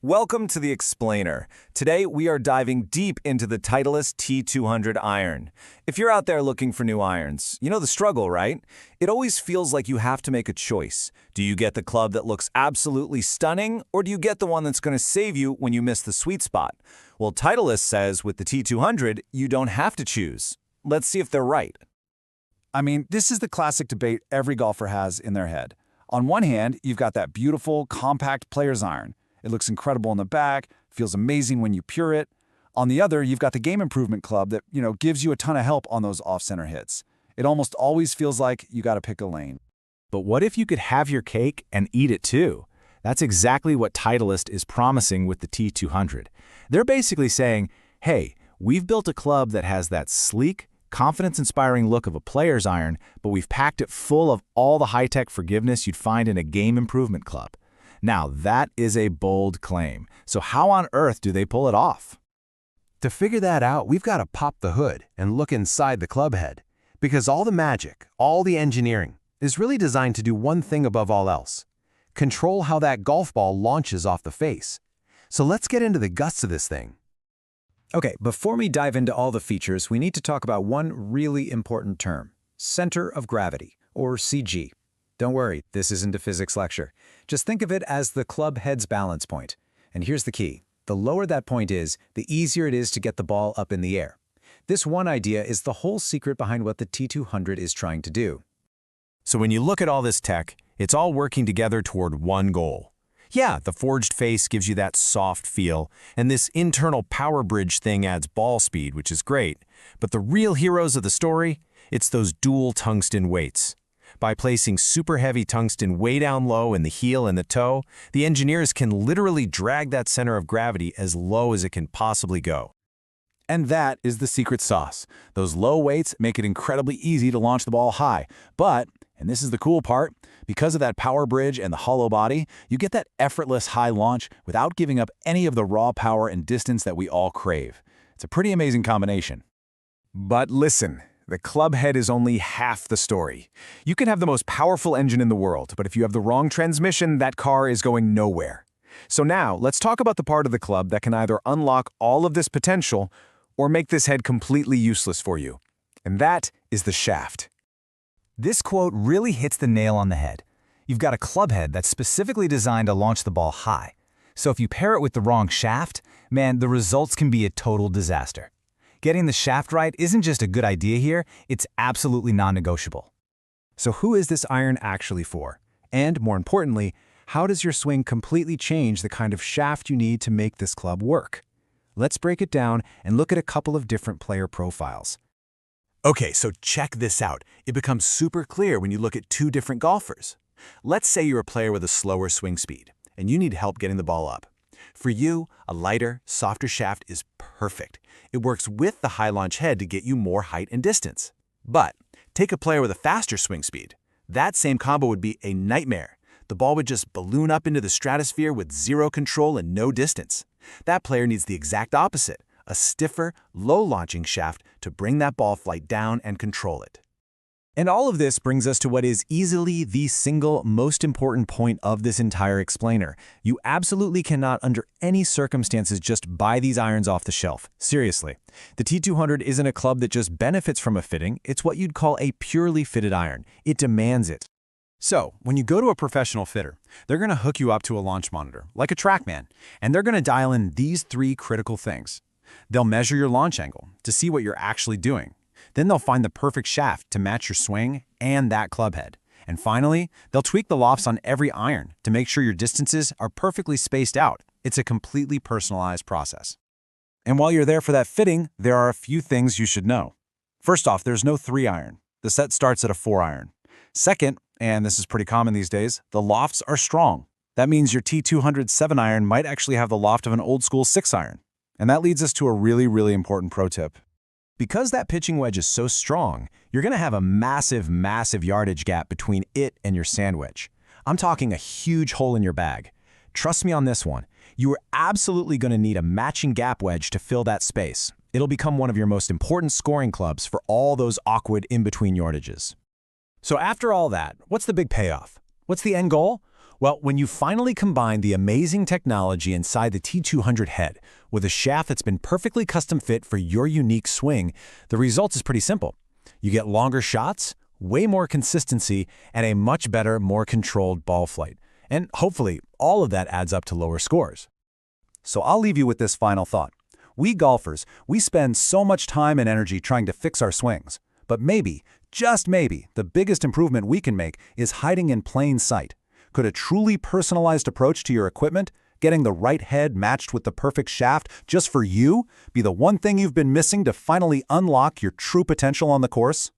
Welcome to the Explainer. Today we are diving deep into the Titleist T200 iron. If you're out there looking for new irons, you know the struggle, right? It always feels like you have to make a choice. Do you get the club that looks absolutely stunning, or do you get the one that's going to save you when you miss the sweet spot? Well, Titleist says with the T200, you don't have to choose. Let's see if they're right. I mean, this is the classic debate every golfer has in their head. On one hand, you've got that beautiful, compact player's iron. It looks incredible in the back, feels amazing when you pure it. On the other, you've got the game improvement club that, gives you a ton of help on those off-center hits. It almost always feels like you got to pick a lane. But what if you could have your cake and eat it too? That's exactly what Titleist is promising with the T200. They're basically saying, hey, we've built a club that has that sleek, confidence-inspiring look of a player's iron, but we've packed it full of all the high-tech forgiveness you'd find in a game improvement club. Now, that is a bold claim. So how on earth do they pull it off? To figure that out, we've got to pop the hood and look inside the club head. Because all the magic, all the engineering, is really designed to do one thing above all else: control how that golf ball launches off the face. So let's get into the guts of this thing. Okay, before we dive into all the features, we need to talk about one really important term: center of gravity, or CG. Don't worry, this isn't a physics lecture. Just think of it as the club head's balance point. And here's the key: the lower that point is, the easier it is to get the ball up in the air. This one idea is the whole secret behind what the T200 is trying to do. So when you look at all this tech, it's all working together toward one goal. Yeah, the forged face gives you that soft feel, and this internal power bridge thing adds ball speed, which is great. But the real heroes of the story, it's those dual tungsten weights. By placing super heavy tungsten way down low in the heel and the toe, the engineers can literally drag that center of gravity as low as it can possibly go. And that is the secret sauce. Those low weights make it incredibly easy to launch the ball high. But, and this is the cool part, because of that power bridge and the hollow body, you get that effortless high launch without giving up any of the raw power and distance that we all crave. It's a pretty amazing combination. But listen, the club head is only half the story. You can have the most powerful engine in the world, but if you have the wrong transmission, that car is going nowhere. So now, let's talk about the part of the club that can either unlock all of this potential or make this head completely useless for you. And that is the shaft. This quote really hits the nail on the head. You've got a club head that's specifically designed to launch the ball high. So if you pair it with the wrong shaft, man, the results can be a total disaster. Getting the shaft right isn't just a good idea here, it's absolutely non-negotiable. So who is this iron actually for? And more importantly, how does your swing completely change the kind of shaft you need to make this club work? Let's break it down and look at a couple of different player profiles. Okay, so check this out. It becomes super clear when you look at two different golfers. Let's say you're a player with a slower swing speed, and you need help getting the ball up. For you, a lighter, softer shaft is perfect. It works with the high launch head to get you more height and distance. But take a player with a faster swing speed. That same combo would be a nightmare. The ball would just balloon up into the stratosphere with zero control and no distance. That player needs the exact opposite: a stiffer, low-launching shaft to bring that ball flight down and control it. And all of this brings us to what is easily the single most important point of this entire explainer. You absolutely cannot, under any circumstances, just buy these irons off the shelf. Seriously. The T200 isn't a club that just benefits from a fitting, it's what you'd call a purely fitted iron. It demands it. So, when you go to a professional fitter, they're going to hook you up to a launch monitor, like a TrackMan, and they're going to dial in these three critical things. They'll measure your launch angle to see what you're actually doing. Then they'll find the perfect shaft to match your swing and that club head. And finally, they'll tweak the lofts on every iron to make sure your distances are perfectly spaced out. It's a completely personalized process. And while you're there for that fitting, there are a few things you should know. First off, there's no 3-iron. The set starts at a 4-iron. Second, and this is pretty common these days, the lofts are strong. That means your T200 7-iron might actually have the loft of an old-school 6-iron. And that leads us to a really important pro tip. Because that pitching wedge is so strong, you're going to have a massive yardage gap between it and your sand wedge. I'm talking a huge hole in your bag. Trust me on this one. You are absolutely going to need a matching gap wedge to fill that space. It'll become one of your most important scoring clubs for all those awkward in-between yardages. So after all that, what's the big payoff? What's the end goal? Well, when you finally combine the amazing technology inside the T200 head with a shaft that's been perfectly custom fit for your unique swing, the result is pretty simple. You get longer shots, way more consistency, and a much better, more controlled ball flight. And hopefully, all of that adds up to lower scores. So I'll leave you with this final thought. We golfers, we spend so much time and energy trying to fix our swings. But maybe, just maybe, the biggest improvement we can make is hiding in plain sight. Could a truly personalized approach to your equipment, getting the right head matched with the perfect shaft just for you, be the one thing you've been missing to finally unlock your true potential on the course?